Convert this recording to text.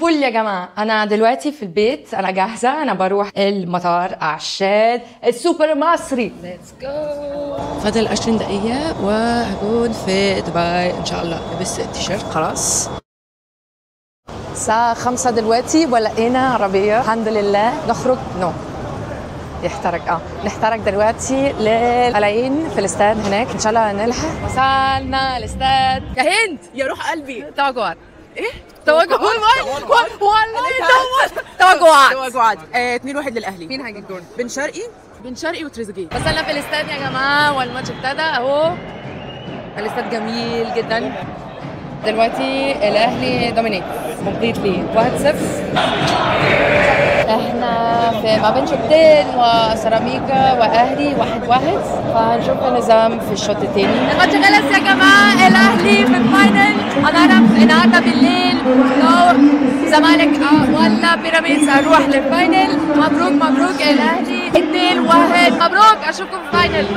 الفل يا جماعه. انا دلوقتي في البيت، انا جاهزه، انا بروح المطار عشان السوبر مصري. ليتس جو. فاضل 20 دقيقه وهكون في دبي ان شاء الله. لبست التيشيرت خلاص. الساعه 5 دلوقتي ولقينا عربيه الحمد لله. نخرج نحترق دلوقتي للقلاعين في الاستاد هناك ان شاء الله نلحق. وصلنا الاستاد يا هند يا روح قلبي. توقعات ايه؟ توقعات توقعات 2-1 للاهلي. مين هيجيب جول؟ بن شرقي وتريزيجيه. وصلنا في الاستاد يا جماعه والماتش ابتدى اهو. الاستاد جميل جدا. دلوقتي الاهلي دومينيت كومبليتلي 1-0. احنا في ما بين شوطين وسيراميكا واهلي 1-1. فهنشوف النظام في الشوط الثاني. الماتش خلص يا جماعه. الاهلي في الفاينل. هنعرف النهارده بالليل لو زمالك ولا بيراميدز هنروح للفاينل. مبروك الاهلي 2-1. مبروك، اشوفكم في الفاينل.